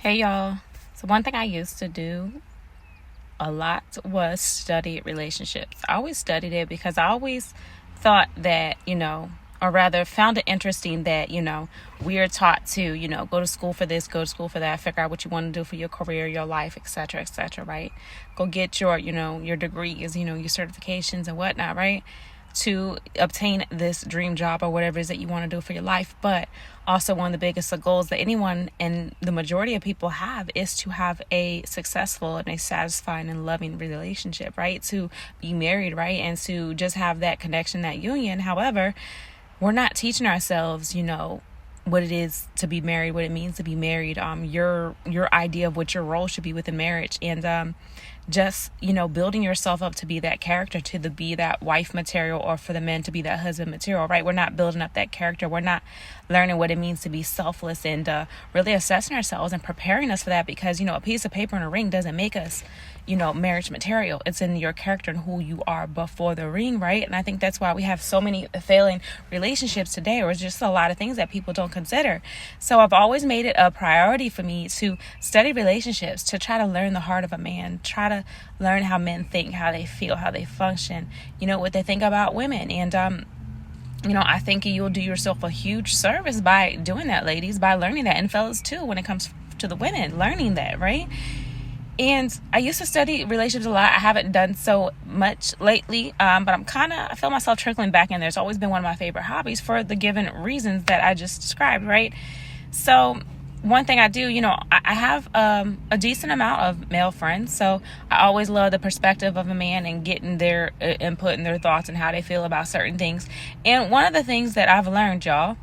Hey y'all. So one thing I used to do a lot was study relationships. I always studied it because I always thought that, or rather found it interesting that, we are taught to, go to school for this, go to school for that, figure out what you want to do for your career, your life, etc., right? Go get your, your degrees, your certifications and whatnot, right? To obtain this dream job or whatever it is that you want to do for your life. But also one of the biggest goals that anyone and the majority of people have is to have a successful and a satisfying and loving relationship, right? To be married, right? And to just have that connection, that union. However, we're not teaching ourselves, what it is to be married, what it means to be married, your idea of what your role should be within marriage, and just building yourself up to be that character, to be that wife material, or for the men to be that husband material, right? We're not building up that character. We're not learning what it means to be selfless and really assessing ourselves and preparing us for that, because a piece of paper and a ring doesn't make us marriage material. It's in your character and who you are before the ring, right? And I think that's why we have so many failing relationships today, or just a lot of things that people don't consider. So I've always made it a priority for me to study relationships, to try to learn the heart of a man, try to learn how men think, how they feel, how they function, what they think about women. And I think you'll do yourself a huge service by doing that, ladies, by learning that, and fellas too, when it comes to the women, learning that, right? And I used to study relationships a lot. I haven't done so much lately, but I feel myself trickling back in there. It's always been one of my favorite hobbies for the given reasons that I just described, right? So one thing I do, I have a decent amount of male friends, so I always love the perspective of a man and getting their input and their thoughts and how they feel about certain things. And one of the things that I've learned, y'all,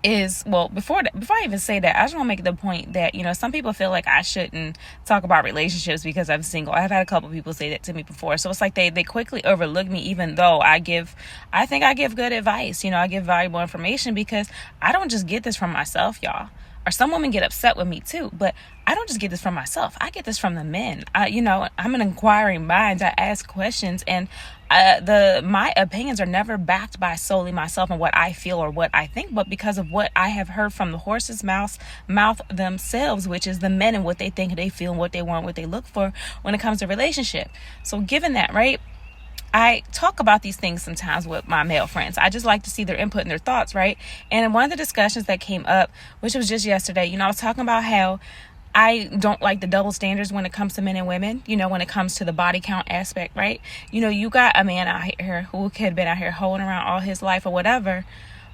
is, well, before I even say that, I just want to make the point that some people feel like I shouldn't talk about relationships because I'm single. I've had a couple people say that to me before, so it's like they quickly overlook me, even though I think I give good advice. I give valuable information, because I don't just get this from myself, y'all. Or some women get upset with me too, but I don't just get this from myself. I get this from the men. I'm an inquiring mind. I ask questions, and my opinions are never backed by solely myself and what I feel or what I think, but because of what I have heard from the horse's mouth themselves, which is the men, and what they think, they feel, and what they want, what they look for when it comes to relationship. So given that, right, I talk about these things sometimes with my male friends. I just like to see their input and their thoughts, right? And in one of the discussions that came up, which was just yesterday, I was talking about how I don't like the double standards when it comes to men and women, when it comes to the body count aspect, right? You got a man out here who had been out here hoeing around all his life or whatever,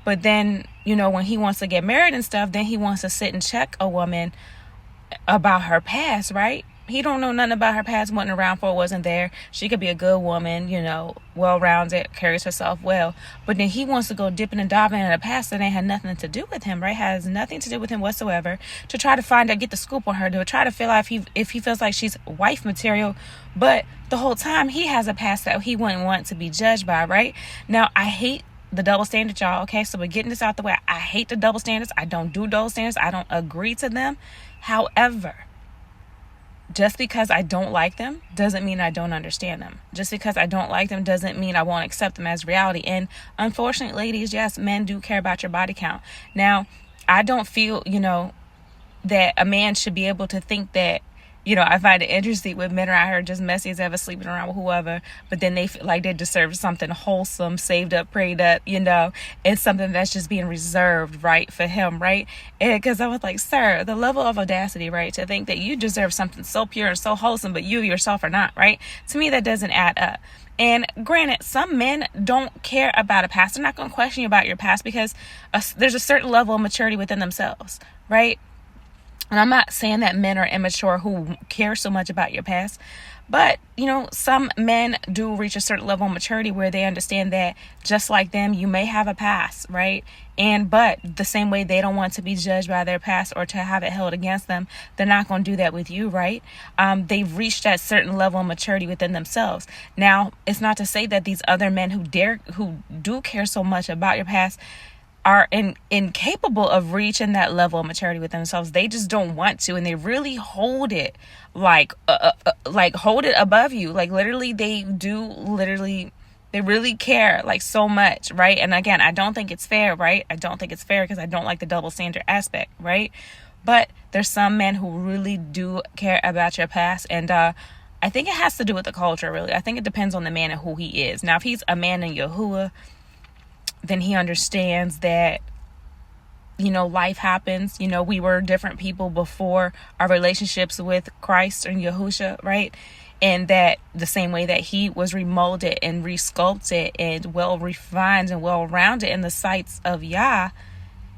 but then, when he wants to get married and stuff, then he wants to sit and check a woman about her past, right? He don't know nothing about her past, wasn't around for, wasn't there. She could be a good woman, well-rounded, carries herself well. But then he wants to go dipping and diving in a past that ain't had nothing to do with him, right? Has nothing to do with him whatsoever. To try to find out, get the scoop on her, to try to feel out if he feels like she's wife material. But the whole time he has a past that he wouldn't want to be judged by, right? Now, I hate the double standard, y'all. Okay, so we're getting this out the way. I hate the double standards. I don't do double standards. I don't agree to them. However, just because I don't like them doesn't mean I don't understand them. Just because I don't like them doesn't mean I won't accept them as reality. And unfortunately, ladies, yes, men do care about your body count. Now, I don't feel, that a man should be able to think that, I find it interesting when men are out here just messy as ever, sleeping around with whoever, but then they feel like they deserve something wholesome, saved up, prayed up, and something that's just being reserved, right, for him, right? And because I was like, sir, the level of audacity, right, to think that you deserve something so pure and so wholesome, but you yourself are not, right? To me, that doesn't add up. And granted, some men don't care about a past. They're not going to question you about your past, because there's a certain level of maturity within themselves, right? And I'm not saying that men are immature who care so much about your past, but, some men do reach a certain level of maturity where they understand that just like them, you may have a past, right? But the same way they don't want to be judged by their past or to have it held against them, they're not going to do that with you, right? They've reached that certain level of maturity within themselves. Now, it's not to say that these other men who do care so much about your past are incapable of reaching that level of maturity within themselves. They just don't want to, and they really hold it like hold it above you. Like literally, they really care like so much, right? And again, I don't think it's fair, right? I don't think it's fair because I don't like the double standard aspect, right? But There's some men who really do care about your past, and I think it has to do with the culture, really. I think it depends on the man and who he is. Now, if he's a man in Yahuwah, then he understands that, life happens. We were different people before our relationships with Christ and Yahusha, right? And that the same way that he was remolded and resculpted and well refined and well rounded in the sights of Yah,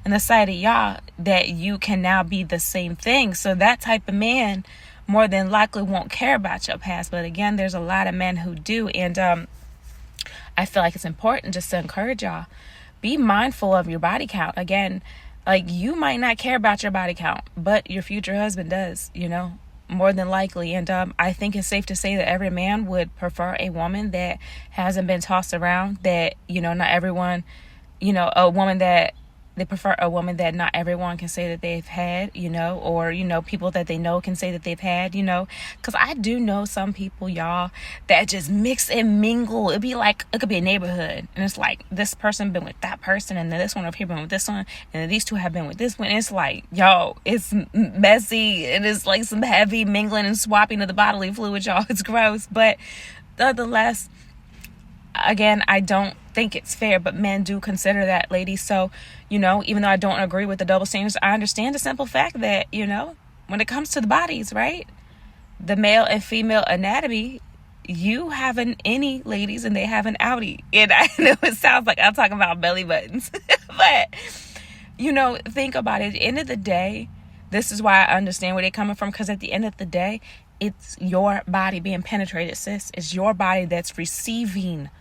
in the sight of Yah, that you can now be the same thing. So that type of man more than likely won't care about your past. But again, there's a lot of men who do. And I feel like it's important just to encourage y'all. Be mindful of your body count. Again, like, you might not care about your body count, but your future husband does, more than likely. And I think it's safe to say that every man would prefer a woman that hasn't been tossed around, that, not everyone, a woman that they prefer, a woman that not everyone can say that they've had, or, people that they know can say that they've had, because I do know some people, y'all, that just mix and mingle. It'd be like, it could be a neighborhood, and it's like, this person been with that person, and then this one over here been with this one, and then these two have been with this one. And it's like, yo, it's messy, and it's like some heavy mingling and swapping of the bodily fluid, y'all. It's gross, but nonetheless, again, I don't think it's fair, but men do consider that, ladies. So, even though I don't agree with the double standards, I understand the simple fact that, when it comes to the bodies, right? The male and female anatomy, you have an innie, ladies, and they have an outie. And I know it sounds like I'm talking about belly buttons, but, think about it. At the end of the day, this is why I understand where they're coming from, because at the end of the day, it's your body being penetrated, sis. It's your body that's receiving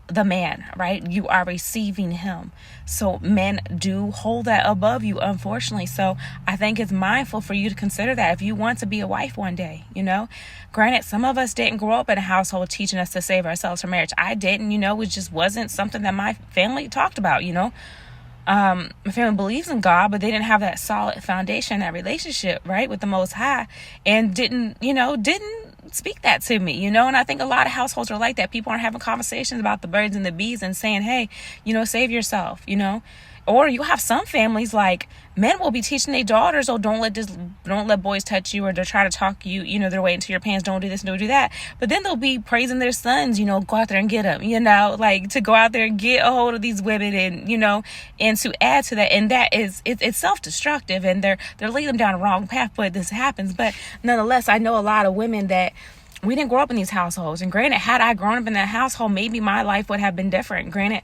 the man, right? You are receiving him. So men do hold that above you, unfortunately. So I think it's mindful for you to consider that if you want to be a wife one day, Granted, some of us didn't grow up in a household teaching us to save ourselves for marriage. I didn't, it just wasn't something that my family talked about, my family believes in God, but they didn't have that solid foundation, that relationship, right, with the Most High, and didn't speak that to me, and I think a lot of households are like that. People aren't having conversations about the birds and the bees and saying, hey, save yourself, Or you have some families, like, men will be teaching their daughters, oh, don't let boys touch you, or they'll try to talk you, their way into your pants, don't do this, don't do that. But then they'll be praising their sons, go out there and get them, like, to go out there and get a hold of these women, and, and to add to that. And that is, it's self-destructive, and they're leading them down the wrong path, but this happens. But nonetheless, I know a lot of women that we didn't grow up in these households. And granted, had I grown up in that household, maybe my life would have been different. Granted,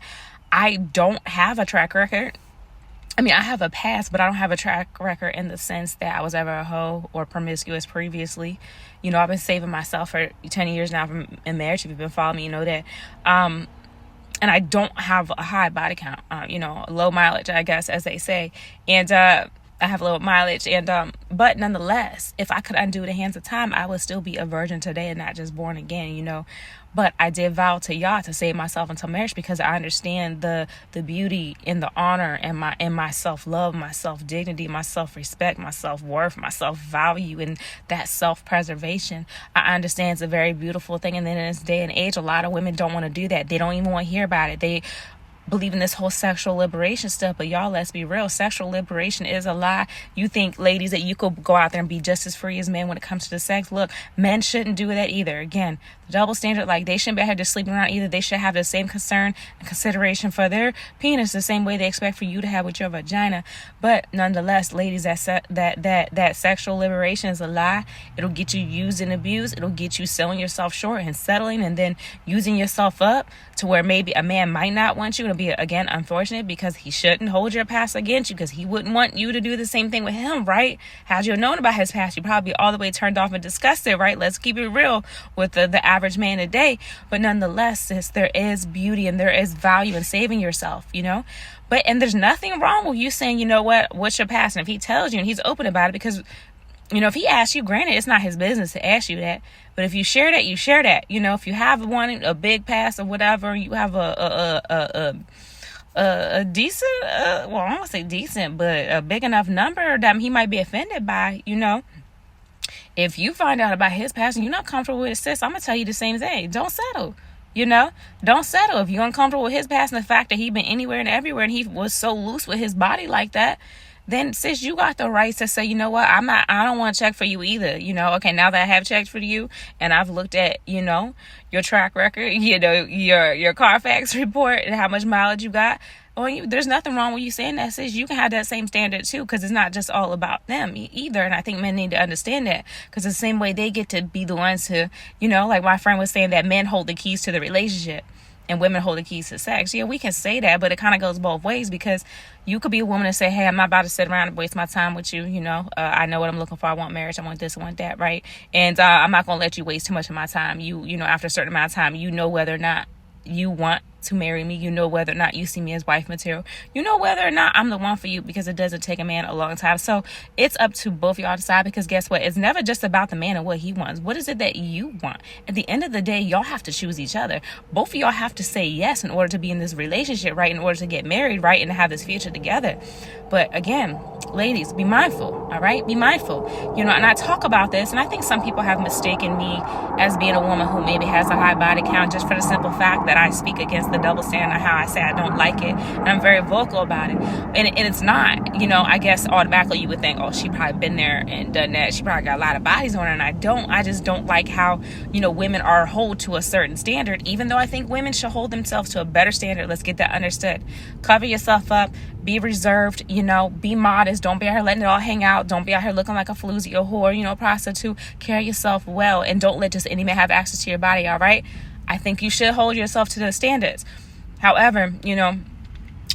I don't have a track record. I mean, I have a past, but I don't have a track record in the sense that I was ever a hoe or promiscuous previously. I've been saving myself for 10 years now from in marriage. If you've been following me, you know that. And I don't have a high body count, low mileage, I guess, as they say. And I have low mileage. And but nonetheless, if I could undo the hands of time, I would still be a virgin today and not just born again, But I did vow to Yah to save myself until marriage, because I understand the beauty and the honor and my self-love, my self-dignity, my self-respect, my self-worth, my self-value, and that self-preservation. I understand it's a very beautiful thing. And then in this day and age, a lot of women don't want to do that. They don't even want to hear about it. They believe in this whole sexual liberation stuff, but y'all, let's be real. Sexual liberation is a lie. You think, ladies, that you could go out there and be just as free as men when it comes to the sex. Look, men shouldn't do that either. Again, the double standard, like, they shouldn't be out just sleeping around either. They should have the same concern and consideration for their penis the same way they expect for you to have with your vagina. But nonetheless, ladies, that sexual liberation is a lie. It'll get you used and abused. It'll get you selling yourself short and settling, and then using yourself up to where maybe a man might not want you. It'll be, again, unfortunate, because he shouldn't hold your past against you, because he wouldn't want you to do the same thing with him, right? Had you known about his past, you'd probably be all the way turned off and disgusted, right? Let's keep it real with the average man today. But nonetheless, sis, there is beauty and there is value in saving yourself, But, and there's nothing wrong with you saying, what's your past? And if he tells you and he's open about it, because, if he asks you, granted, it's not his business to ask you that. But if you share that, you share that. If you have a big past or whatever, you have a decent, I don't want to say decent, but a big enough number that he might be offended by, If you find out about his past and you're not comfortable with it, sis, I'm going to tell you the same thing. Don't settle. Don't settle. If you're uncomfortable with his past and the fact that he's been anywhere and everywhere and he was so loose with his body like that, then sis, you got the right to say, you know what, I don't want to check for you either. Okay, now that I have checked for you and I've looked at, your track record, your Carfax report and how much mileage you got. There's nothing wrong with you saying that, sis. You can have that same standard too, because it's not just all about them either. And I think men need to understand that, because the same way they get to be the ones who, like my friend was saying, that men hold the keys to the relationship and women hold the keys to sex. Yeah, we can say that, but it kind of goes both ways, because you could be a woman and say, hey, I'm not about to sit around and waste my time with you. I know what I'm looking for. I want marriage. I want this. I want that. Right. And I'm not going to let you waste too much of my time. After a certain amount of time, whether or not you want to marry me. Whether or not you see me as wife material. Whether or not I'm the one for you, because it doesn't take a man a long time. So it's up to both y'all to decide, because guess what? It's never just about the man and what he wants. What is it that you want? At the end of the day, y'all have to choose each other. Both of y'all have to say yes in order to be in this relationship, right? In order to get married, right? And to have this future together. But again, ladies, be mindful, all right? Be mindful. And I talk about this, and I think some people have mistaken me as being a woman who maybe has a high body count, just for the simple fact that I speak against the double standard, how I say I don't like it, and I'm very vocal about it. And it's not, I guess automatically you would think, oh, she probably been there and done that. She probably got a lot of bodies on her, and I just don't like how, women are held to a certain standard, even though I think women should hold themselves to a better standard. Let's get that understood. Cover yourself up, be reserved, be modest. Don't be out here letting it all hang out. Don't be out here looking like a floozy or whore, prostitute. Carry yourself well, and don't let just any man have access to your body, all right? I think you should hold yourself to the standards. However,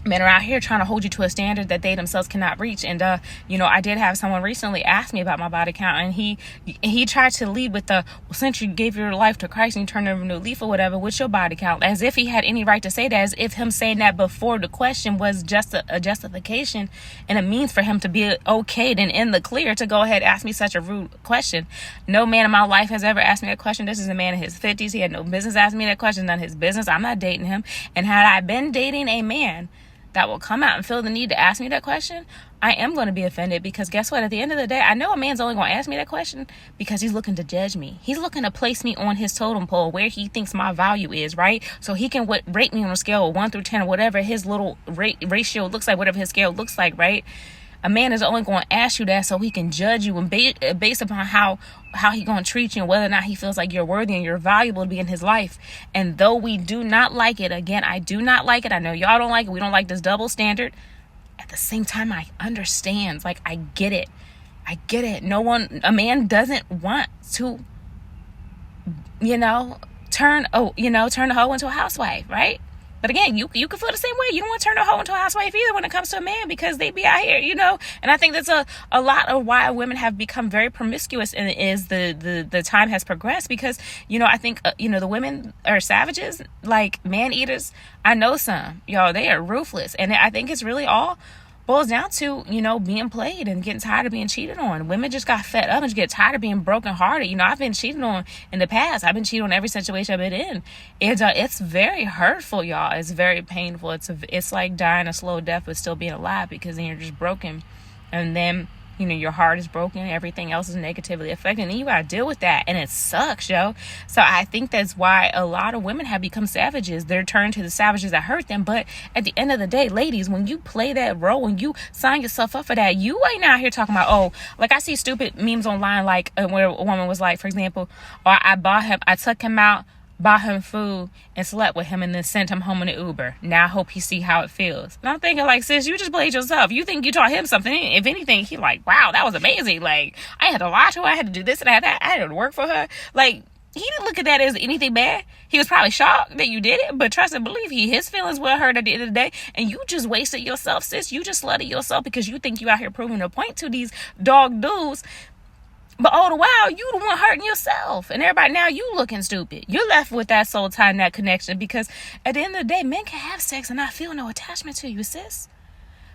men are out here trying to hold you to a standard that they themselves cannot reach. And I did have someone recently ask me about my body count, and he tried to lead with well, since you gave your life to Christ and you turned over a new leaf or whatever, what's your body count? As if he had any right to say that, as if him saying that before the question was just a justification and a means for him to be okayed and in the clear to go ahead and ask me such a rude question. No man in my life has ever asked me that question. This is a man in his 50s. He had no business asking me that question. None of his business. I'm not dating him. And had I been dating a man that will come out and feel the need to ask me that question, I am going to be offended, because guess what? At the end of the day, I know a man's only going to ask me that question because he's looking to judge me. He's looking to place me on his totem pole where he thinks my value is, right? So he can rate me on a scale of 1 through 10 or whatever his little ratio looks like, whatever his scale looks like, right? A man is only going to ask you that so he can judge you, and based upon how he going to treat you and whether or not he feels like you're worthy and you're valuable to be in his life. And though we do not like it, again, I do not like it. I know y'all don't like it. We don't like this double standard. At the same time, I understand. Like, I get it. A man doesn't want to, turn the hoe into a housewife, right? But again, you can feel the same way. You don't want to turn a hoe into a housewife either when it comes to a man, because they be out here, And I think that's a lot of why women have become very promiscuous, and is the time has progressed, because, I think, the women are savages, like man eaters. I know some, y'all, they are ruthless. And I think it's really all boils down to, being played and getting tired of being cheated on. Women just got fed up and just get tired of being brokenhearted. I've been cheated on in the past. I've been cheated on every situation I've been in. It's very hurtful, y'all. It's very painful. It's like dying a slow death but still being alive, because then you're just broken. And then, your heart is broken. Everything else is negatively affected. And then you got to deal with that. And it sucks, yo. So I think that's why a lot of women have become savages. They're turned to the savages that hurt them. But at the end of the day, ladies, when you play that role, when you sign yourself up for that, you ain't out here talking about, like I see stupid memes online, like where a woman was like, for example, I took him out, bought him food, and slept with him, and then sent him home in an Uber. Now I hope he see how it feels. And I'm thinking, like, sis, you just played yourself. You think you taught him something. If anything, he like, wow, that was amazing. Like, I had to lie to her. I had to do this and that. I had to work for her. Like, he didn't look at that as anything bad. He was probably shocked that you did it, but trust and believe his feelings were hurt at the end of the day. And you just wasted yourself, sis. You just slutted yourself because you think you out here proving a point to these dog dudes. But all the while, you the one hurting yourself. And everybody, now you looking stupid. You're left with that soul tie and that connection, because at the end of the day, men can have sex and not feel no attachment to you, sis.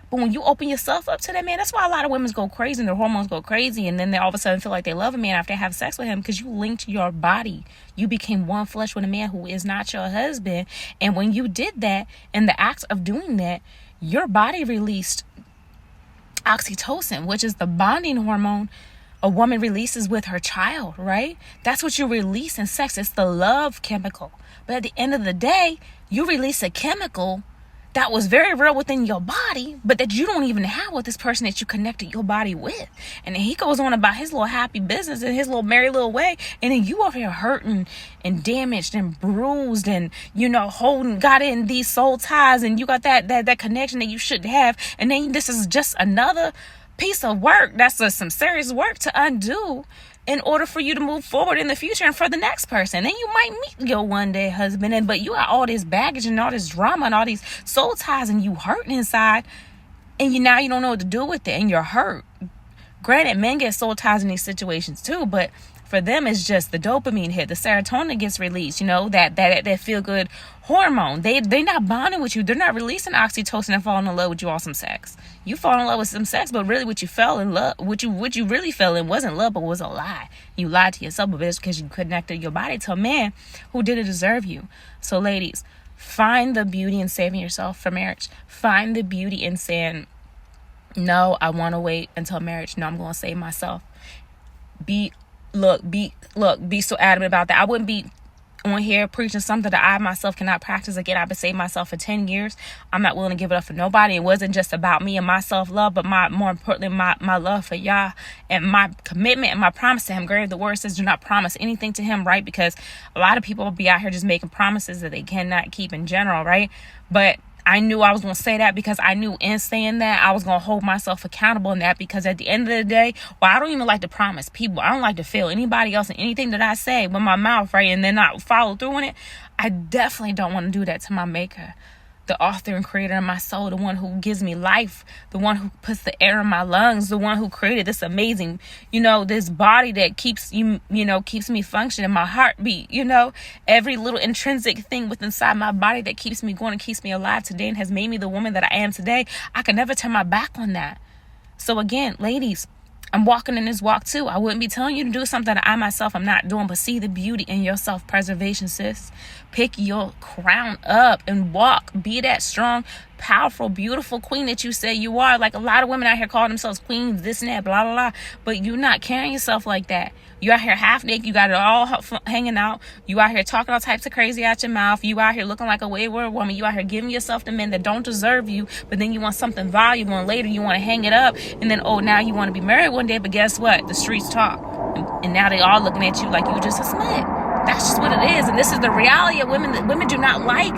But when you open yourself up to that man, that's why a lot of women go crazy and their hormones go crazy. And then they all of a sudden feel like they love a man after they have sex with him, because you linked your body. You became one flesh with a man who is not your husband. And when you did that, in the act of doing that, your body released oxytocin, which is the bonding hormone a woman releases with her child, right? That's what you release in sex. It's the love chemical. But at the end of the day, you release a chemical that was very real within your body, but that you don't even have with this person that you connected your body with. And then he goes on about his little happy business and his little merry little way. And then you over here hurting and damaged and bruised and, got in these soul ties, and you got that connection that you shouldn't have. And then this is just another piece of work. That's some serious work to undo in order for you to move forward in the future and for the next person. Then you might meet your one day husband, but you got all this baggage and all this drama and all these soul ties, and you hurting inside, and now you don't know what to do with it, and you're hurt. Granted, men get soul ties in these situations too, but for them it's just the dopamine hit, the serotonin gets released, that feel good hormone. They're not bonding with you. They're not releasing oxytocin and falling in love with you all some sex. You fall in love with some sex, but really what you really fell in wasn't love, but was a lie. You lied to yourself, but it's because you connected your body to a man who didn't deserve you. So ladies, find the beauty in saving yourself for marriage. Find the beauty in saying, no, I want to wait until marriage. No, I'm going to save myself. Be so adamant about that. I wouldn't be on here preaching something that I myself cannot practice. Again, I've been saving myself for 10 years. I'm not willing to give it up for nobody. It wasn't just about me and my self-love, but more importantly, my love for Yah and my commitment and my promise to him. Granted, the word says do not promise anything to him, right? Because a lot of people will be out here just making promises that they cannot keep in general, right? But I knew I was going to say that because I knew in saying that I was going to hold myself accountable in that, because at the end of the day, I don't even like to promise people. I don't like to fail anybody else in anything that I say with my mouth, right? And then not follow through on it. I definitely don't want to do that to my maker, the author and creator of my soul, the one who gives me life, the one who puts the air in my lungs, the one who created this amazing, this body that keeps keeps me functioning, my heartbeat, every little intrinsic thing within inside my body that keeps me going and keeps me alive today and has made me the woman that I am today. I could never turn my back on that. So again, ladies, I'm walking in this walk too. I wouldn't be telling you to do something that I myself am not doing, but see the beauty in your self-preservation, sis. Pick your crown up and walk. Be that strong, powerful, beautiful queen that you say you are. Like a lot of women out here call themselves queens, this and that, blah, blah, blah. But you're not carrying yourself like that. You out here half naked. You got it all hanging out. You out here talking all types of crazy out your mouth. You out here looking like a wayward woman. You out here giving yourself to men that don't deserve you. But then you want something valuable, and later you want to hang it up. And then, now you want to be married one day. But guess what? The streets talk. And now they all looking at you like you just a smut. That's just what it is. And this is the reality of women that women do not like.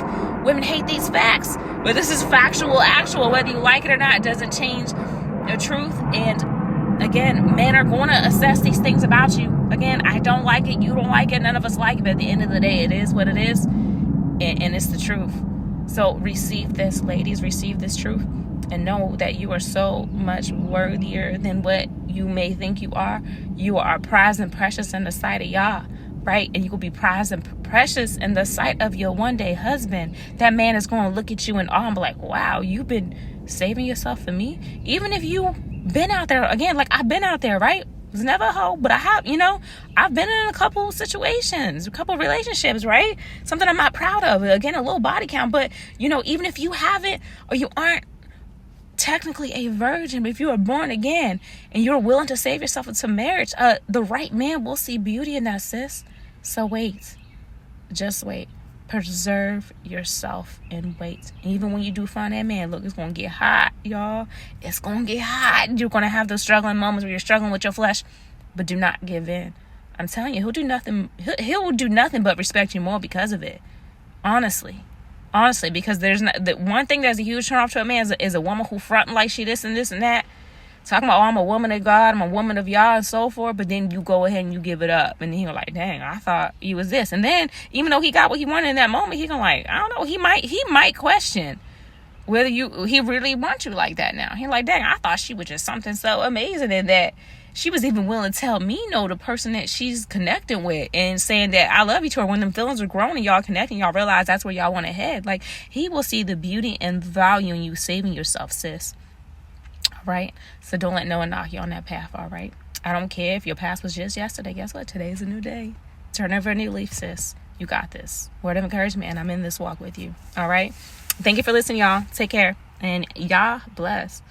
Women hate these facts. But this is factual, actual. Whether you like it or not, it doesn't change the truth. And again, men are going to assess these things about you. Again, I don't like it. You don't like it. None of us like it. But at the end of the day, it is what it is. And it's the truth. So receive this, ladies. Receive this truth. And know that you are so much worthier than what you may think you are. You are prized and precious in the sight of Yah, right? And you will be prized and precious in the sight of your one day husband. That man is going to look at you in awe and be like, wow, you've been saving yourself for me. Even if you've been out there, again, like I've been out there, right? Was never a hoe, but I have, I've been in a couple situations, a couple relationships, right? Something I'm not proud of. Again, a little body count, but even if you haven't or you aren't technically a virgin, but if you are born again and you're willing to save yourself into marriage, the right man will see beauty in that, sis. So wait, just wait. Preserve yourself and wait. And even when you do find that man, look, it's gonna get hot, y'all. It's gonna get hot. You're gonna have those struggling moments where you're struggling with your flesh, but do not give in. I'm telling you, he'll do nothing. He'll do nothing but respect you more because of it. Honestly, because there's not, the one thing that's a huge turn off to a man is a woman who fronting like she this and that, talking about, I'm a woman of God, I'm a woman of Yah, and so forth. But then you go ahead and you give it up, and then you're like, dang, I thought he was this. And then even though he got what he wanted in that moment, he gonna like, I don't know, he might question whether he really wants you like that now. He like, dang, I thought she was just something so amazing, and that she was even willing to tell me no, the person that she's connecting with, and saying that I love you to her. When them feelings are grown and y'all connecting, y'all realize that's where y'all want to head. Like, he will see the beauty and value in you saving yourself, sis. All right? So don't let no one knock you on that path, all right? I don't care if your past was just yesterday. Guess what? Today's a new day. Turn over a new leaf, sis. You got this. Word of encouragement, and I'm in this walk with you. All right? Thank you for listening, y'all. Take care. And Yah bless.